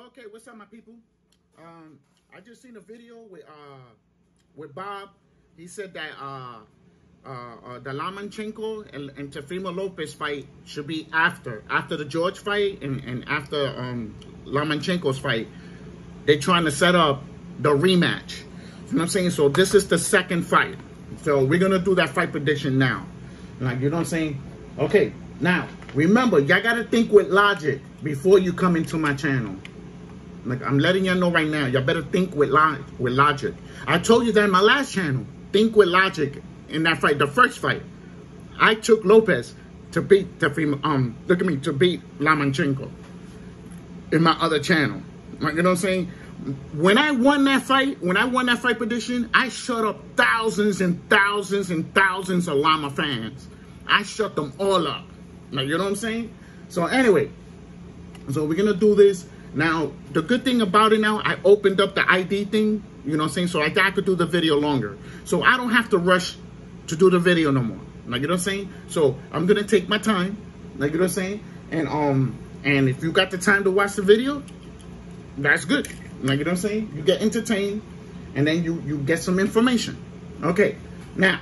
Okay, what's up, my people? I just seen a video with Bob. He said that the Lomachenko and Teofimo Lopez fight should be after the George fight and after Lomachenko's fight. They're trying to set up the rematch. You know what I'm saying? So this is the second fight. So we're gonna do that fight prediction now. Like, you know what I'm saying? Okay, now remember, y'all gotta think with logic before you come into my channel. Like, I'm letting y'all know right now, y'all better think with logic. I told you that in my last channel. Think with logic in that fight, the first fight. I took Lopez to beat Teofimo, to beat Lomachenko in my other channel. Like, you know what I'm saying? When I won that fight prediction, I shut up thousands and thousands and thousands of Lama fans. I shut them all up. Like, you know what I'm saying? So anyway, so we're gonna do this. Now, the good thing about it now, I opened up the ID thing, you know what I'm saying? So I could do the video longer. So I don't have to rush to do the video no more. Like, you know what I'm saying? So I'm gonna take my time, like, you know what I'm saying? And if you got the time to watch the video, that's good. Like, you know what I'm saying? You get entertained, and then you get some information. Okay, now,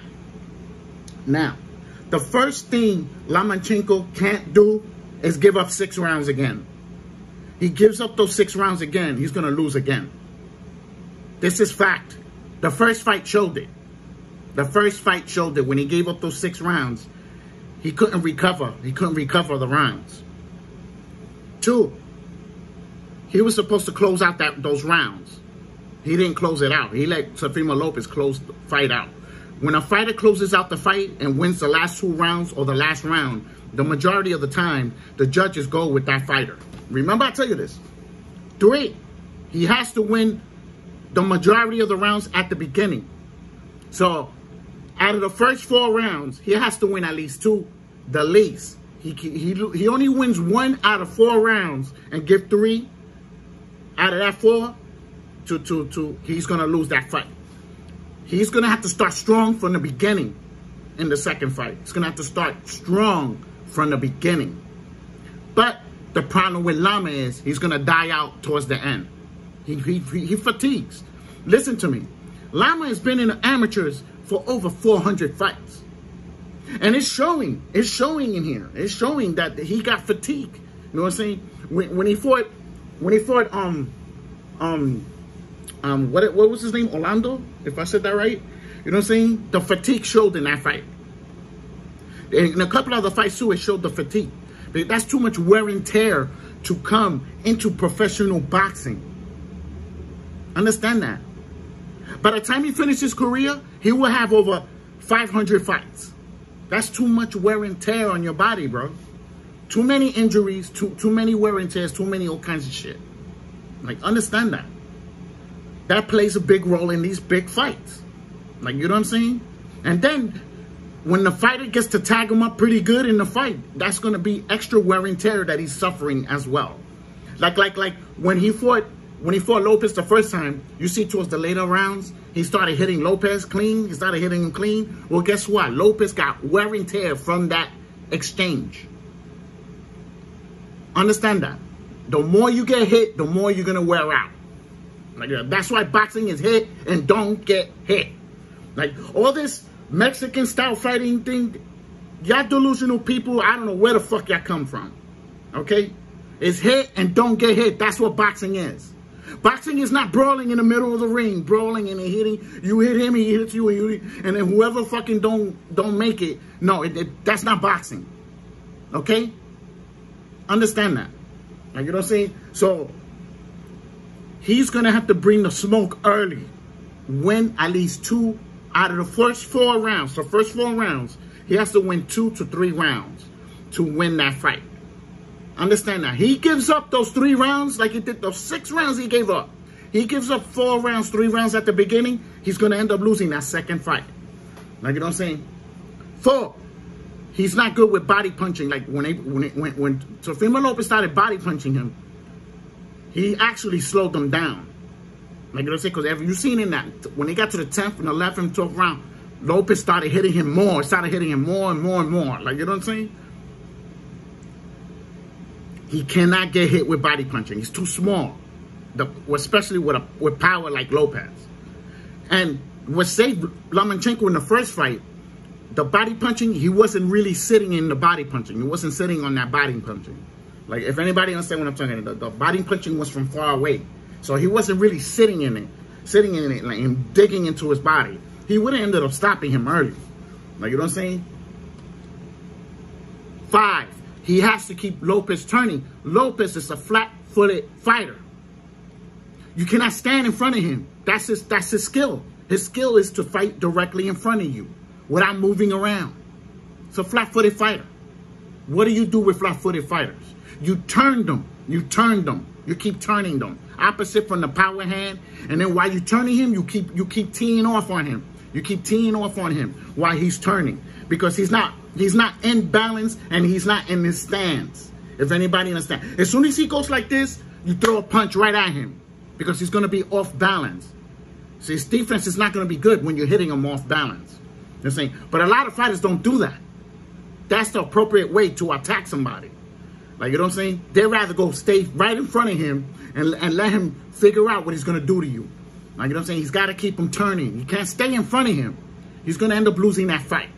the first thing Lomachenko can't do is give up 6 rounds again. He gives up those 6 rounds again, he's going to lose again. This is fact. The first fight showed it. The first fight showed that when he gave up those 6 rounds, he couldn't recover. He couldn't recover the rounds. 2, he was supposed to close out those rounds. He didn't close it out. He let Teofimo Lopez close the fight out. When a fighter closes out the fight and wins the last 2 rounds or the last round, the majority of the time, the judges go with that fighter. Remember, I tell you this. 3, he has to win the majority of the rounds at the beginning. So, out of the first 4 rounds, he has to win at least 2, the least. He only wins 1 out of 4 rounds and give 3 out of that 4 to he's going to lose that fight. He's going to have to start strong from the beginning in the second fight. He's going to have to start strong from the beginning. But the problem with Lama is he's going to die out towards the end. He fatigues. Listen to me. Lama has been in the amateurs for over 400 fights. And it's showing. It's showing in here. It's showing that he got fatigue. You know what I'm saying? When he fought what was his name? Orlando, if I said that right. You know what I'm saying? The fatigue showed in that fight. In a couple other fights too, it showed the fatigue. But that's too much wear and tear to come into professional boxing. Understand that. By the time he finishes his career, he will have over 500 fights. That's too much wear and tear on your body, bro. Too many injuries, too many wear and tears, too many all kinds of shit. Like, understand that. That plays a big role in these big fights. Like, you know what I'm saying? And then, when the fighter gets to tag him up pretty good in the fight, that's going to be extra wear and tear that he's suffering as well. Like when he fought Lopez the first time, you see towards the later rounds, he started hitting Lopez clean. He started hitting him clean. Well, guess what? Lopez got wear and tear from that exchange. Understand that. The more you get hit, the more you're going to wear out. Like, that's why boxing is hit and don't get hit. Like, all this Mexican style fighting thing, y'all delusional people, I don't know where the fuck y'all come from. Okay? It's hit and don't get hit. That's what boxing is. Boxing is not brawling in the middle of the ring, brawling and hitting. You hit him, he hits you, and then whoever fucking don't make it. No, that's not boxing. Okay? Understand that. Like, you know what I'm saying? So, he's going to have to bring the smoke early. Win at least 2 out of the first 4 rounds. The first 4 rounds, he has to win 2 to 3 rounds to win that fight. Understand that. He gives up those 3 rounds like he did those 6 rounds he gave up. He gives up 4 rounds, 3 rounds at the beginning. He's going to end up losing that second fight. Like, you know what I'm saying? 4, he's not good with body punching. Like, when Teofimo Lopez started body punching him, he actually slowed them down. Like, you know what I'm saying? Because you've seen in that, when they got to the 10th and 11th and 12th round, Lopez started hitting him more. Started hitting him more and more and more. Like, you know what I'm saying? He cannot get hit with body punching. He's too small. especially with power like Lopez. And what saved Lomachenko in the first fight, the body punching, he wasn't really sitting in the body punching. He wasn't sitting on that body punching. Like, if anybody understands what I'm talking about, the body punching was from far away. So he wasn't really sitting in it, like, and digging into his body. He would have ended up stopping him early. Like, you know what I'm saying? 5, he has to keep Lopez turning. Lopez is a flat-footed fighter. You cannot stand in front of him. That's his skill. His skill is to fight directly in front of you without moving around. It's a flat-footed fighter. What do you do with flat-footed fighters? You turn them. You turn them. You keep turning them. Opposite from the power hand. And then while you're turning him, you keep teeing off on him. You keep teeing off on him while he's turning. Because he's not in balance and he's not in his stance. If anybody understands. As soon as he goes like this, you throw a punch right at him. Because he's going to be off balance. So his defense is not going to be good when you're hitting him off balance. You know what I'm saying? But a lot of fighters don't do that. That's the appropriate way to attack somebody. Like, you know what I'm saying? They'd rather stay right in front of him and let him figure out what he's going to do to you. Like, you know what I'm saying? He's got to keep him turning. You can't stay in front of him. He's going to end up losing that fight.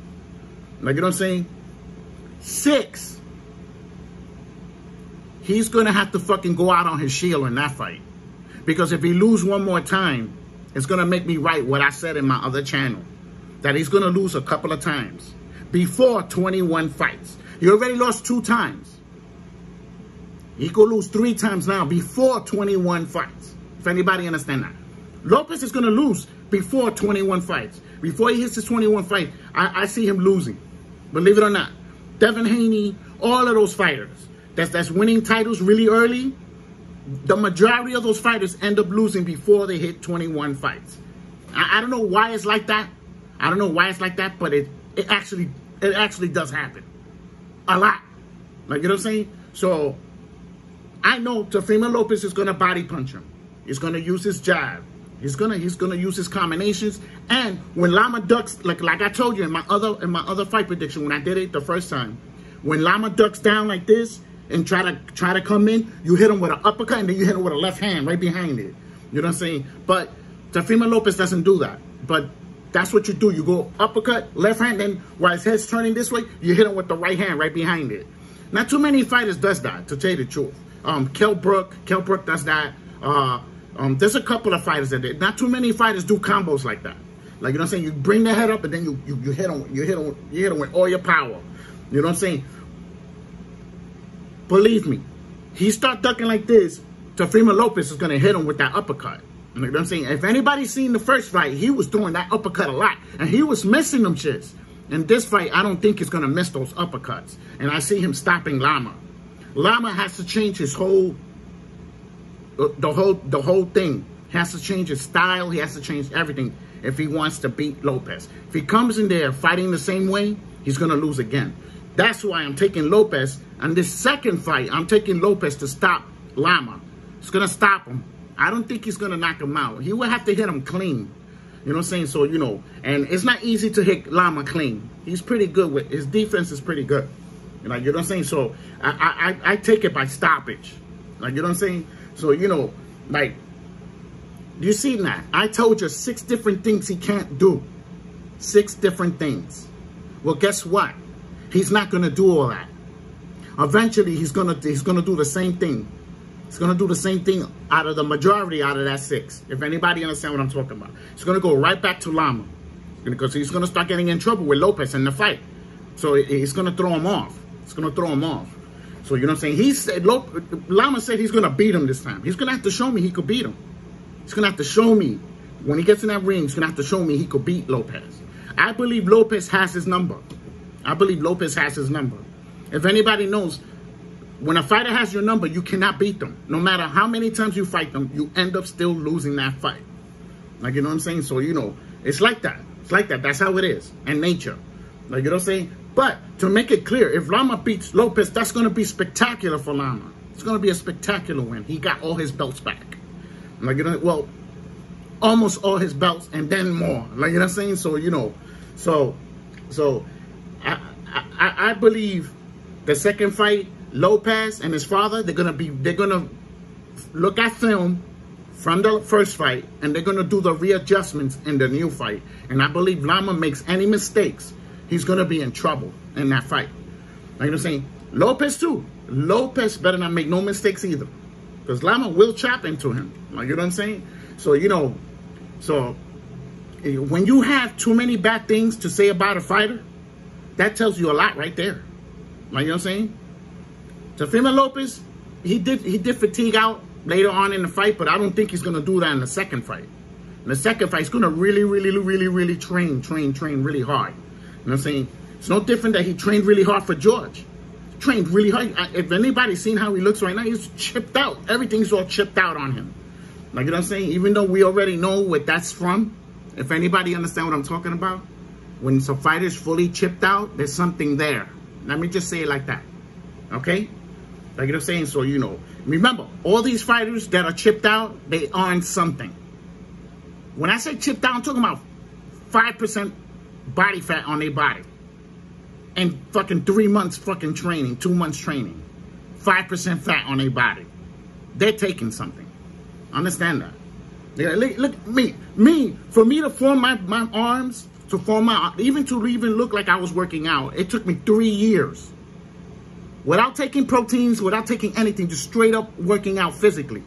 Like, you know what I'm saying? 6, he's going to have to fucking go out on his shield in that fight. Because if he loses one more time, it's going to make me write what I said in my other channel. That he's going to lose a couple of times. Before 21 fights. He already lost 2 times. He could lose 3 times now before 21 fights. If anybody understand that. Lopez is going to lose before 21 fights. Before he hits his 21 fight, I see him losing. Believe it or not. Devin Haney, all of those fighters that's winning titles really early, the majority of those fighters end up losing before they hit 21 fights. I don't know why it's like that. I don't know why it's like that, but it actually does happen. A lot. Like, you know what I'm saying? So, I know Teofimo Lopez is going to body punch him. He's going to use his jab. He's gonna use his combinations. And when Lama ducks, like I told you in my other fight prediction when I did it the first time, when Lama ducks down like this and try to come in, you hit him with an uppercut and then you hit him with a left hand right behind it. You know what I'm saying? But Teofimo Lopez doesn't do that. But that's what you do. You go uppercut, left hand, then while his head's turning this way, you hit him with the right hand right behind it. Not too many fighters does that, to tell you the truth. Kell Brook does that. There's a couple of fighters that did. Not too many fighters do combos like that. Like, you know what I'm saying? You bring the head up and then you hit him with all your power. You know what I'm saying? Believe me, he start ducking like this, Teofimo Lopez is gonna hit him with that uppercut. You know what I'm saying? If anybody's seen the first fight, he was doing that uppercut a lot, and he was missing them shits. In this fight, I don't think he's gonna miss those uppercuts, and I see him stopping Lama. Lama has to change his whole thing. He has to change his style. He has to change everything if he wants to beat Lopez. If he comes in there fighting the same way, he's going to lose again. That's why I'm taking Lopez. And this second fight, I'm taking Lopez to stop Lama. It's going to stop him. I don't think he's going to knock him out. He will have to hit him clean. You know what I'm saying? So, you know, and it's not easy to hit Lama clean. He's pretty good with, his defense is pretty good. Like, you know what I'm saying? So, I take it by stoppage. Like, you know what I'm saying? So, you know, like, you see that? I told you 6 different things he can't do. 6 different things. Well, guess what? He's not going to do all that. Eventually, he's gonna do the same thing. He's going to do the same thing out of the majority out of that 6. If anybody understand what I'm talking about. He's going to go right back to Lama. Because he's going to start getting in trouble with Lopez in the fight. So, he's going to throw him off. It's going to throw him off. So, you know what I'm saying? He said, Lama said he's going to beat him this time. He's going to have to show me he could beat him. He's going to have to show me. When he gets in that ring, he's going to have to show me he could beat Lopez. I believe Lopez has his number. I believe Lopez has his number. If anybody knows, when a fighter has your number, you cannot beat them. No matter how many times you fight them, you end up still losing that fight. Like, you know what I'm saying? So, you know, it's like that. It's like that. That's how it is in nature. Like, you know what I'm saying? But to make it clear, if Lama beats Lopez, that's going to be spectacular for Lama. It's going to be a spectacular win. He got all his belts back. Like, you know, well, almost all his belts and then more. Like, you know what I'm saying? So, you know, so I believe the second fight, Lopez and his father, they're going to look at film from the first fight, and they're going to do the readjustments in the new fight. And I believe Lama makes any mistakes, he's going to be in trouble in that fight. Like I'm saying, Lopez too. Lopez better not make no mistakes either, because Lama will chop into him. Like, you know what I'm saying? So, you know, so when you have too many bad things to say about a fighter, that tells you a lot right there. Like, you know what I'm saying? Teofimo Lopez, he did fatigue out later on in the fight, but I don't think he's going to do that in the second fight. In the second fight, he's going to really train really hard. You know what I'm saying? It's no different that he trained really hard for George. Trained really hard. If anybody's seen how he looks right now, he's chipped out. Everything's all chipped out on him. Like, you know what I'm saying? Even though we already know what that's from, if anybody understand what I'm talking about, when some fighter's fully chipped out, there's something there. Let me just say it like that. Okay? Like, you know what I'm saying? So, you know, remember, all these fighters that are chipped out, they aren't something. When I say chipped out, I'm talking about 5% body fat on their body. And fucking 3 months fucking training, 2 months training. 5% fat on their body. They're taking something. Understand that? Yeah, look, for me to form my arms, to form my, even look like I was working out, it took me 3 years. Without taking proteins, without taking anything, just straight up working out physically.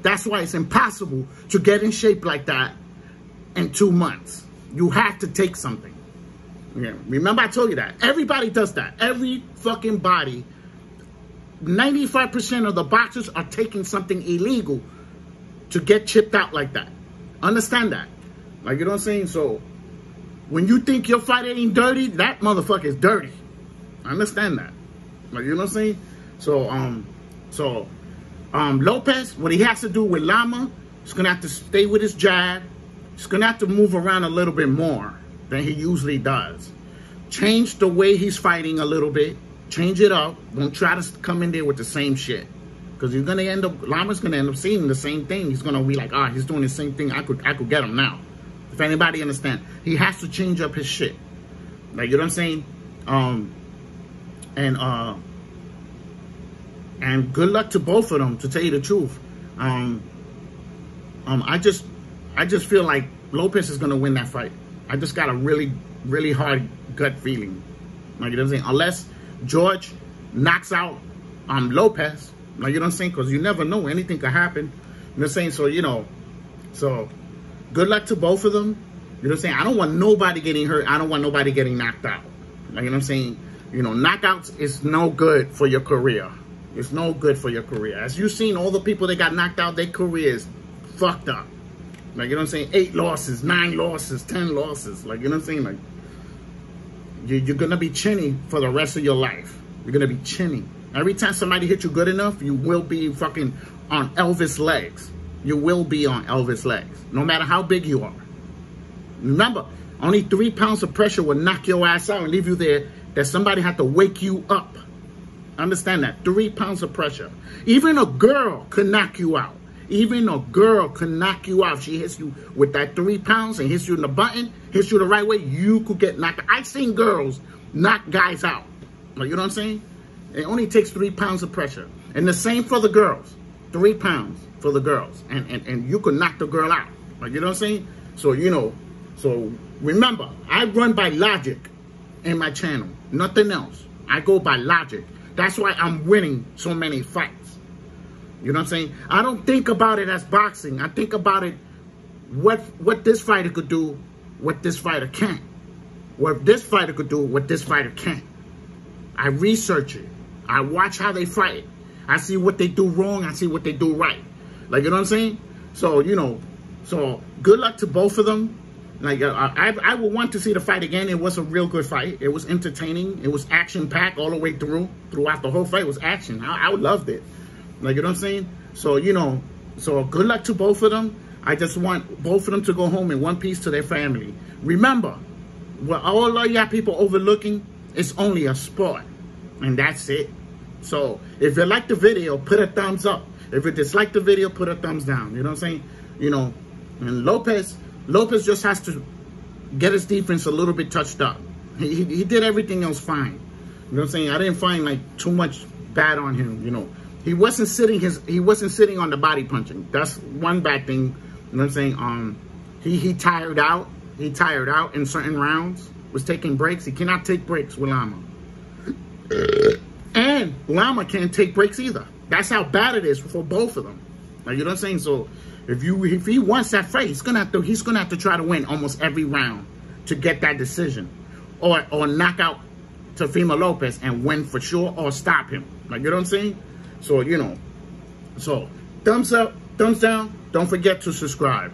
That's why it's impossible to get in shape like that in 2 months. You have to take something. Yeah, remember I told you that. Everybody does that. Every fucking body, 95% of the boxers are taking something illegal to get chipped out like that. Understand that. Like, you know what I'm saying? So, when you think your fighter ain't dirty, that motherfucker is dirty. Understand that. Like, you know what I'm saying? So, Lopez, what he has to do with Lama, he's going to have to stay with his jab. He's going to have to move around a little bit more than he usually does. Change the way he's fighting a little bit. Change it up. Don't try to come in there with the same shit. Because you're going to end up, Lama's going to end up seeing the same thing. He's going to be like, he's doing the same thing. I could get him now. If anybody understand. He has to change up his shit. Like, you know what I'm saying? And good luck to both of them, to tell you the truth. I just feel like Lopez is going to win that fight. I just got a really hard gut feeling. Like, you know what I'm saying? Unless George knocks out Lopez. Like, you know what I'm saying? Because you never know. Anything could happen. You know what I'm saying? So, you know. So, good luck to both of them. You know what I'm saying? I don't want nobody getting hurt. I don't want nobody getting knocked out. Like, you know what I'm saying? You know, knockouts is no good for your career. It's no good for your career. As you've seen, all the people that got knocked out, their careers fucked up. Like, you know what I'm saying? 8 losses, 9 losses, 10 losses. Like, you know what I'm saying? Like, you're going to be chinny for the rest of your life. You're going to be chinny. Every time somebody hits you good enough, you will be fucking on Elvis legs. You will be on Elvis legs. No matter how big you are. Remember, only 3 pounds of pressure will knock your ass out and leave you there, that somebody had to wake you up. Understand that. 3 pounds of pressure. Even a girl could knock you out. Even a girl can knock you out. She hits you with that 3 pounds and hits you in the button, hits you the right way, you could get knocked out. I've seen girls knock guys out. Like, you know what I'm saying? It only takes 3 pounds of pressure. And the same for the girls. 3 pounds for the girls. And you could knock the girl out. Like, you know what I'm saying? So, you know, so remember, I run by logic in my channel. Nothing else. I go by logic. That's why I'm winning so many fights. You know what I'm saying? I don't think about it as boxing. I think about it, what this fighter could do, what this fighter can't. What this fighter could do, what this fighter can't. I research it. I watch how they fight. I see what they do wrong. I see what they do right. Like, you know what I'm saying? So, you know, so good luck to both of them. Like, I would want to see the fight again. It was a real good fight. It was entertaining. It was action-packed all the way through. Throughout the whole fight, it was action. I loved it. Like, you know what I'm saying? So, you know, so good luck to both of them. I just want both of them to go home in one piece to their family. Remember, what all of y'all people overlooking, it's only a sport. And that's it. So, if you like the video, put a thumbs up. If you dislike the video, put a thumbs down. You know what I'm saying? You know, and Lopez just has to get his defense a little bit touched up. He did everything else fine. You know what I'm saying? I didn't find, like, too much bad on him, you know. he wasn't sitting on the body punching. That's one bad thing. You know what I'm saying? He tired out. He tired out in certain rounds. Was taking breaks. He cannot take breaks with Loma. And Loma can't take breaks either. That's how bad it is for both of them. Like, you know what I'm saying? So if he wants that fight, he's gonna have to try to win almost every round to get that decision, or knock out Teofimo Lopez and win for sure, or stop him. Like, you know what I'm saying? So, you know, so thumbs up, thumbs down. Don't forget to subscribe.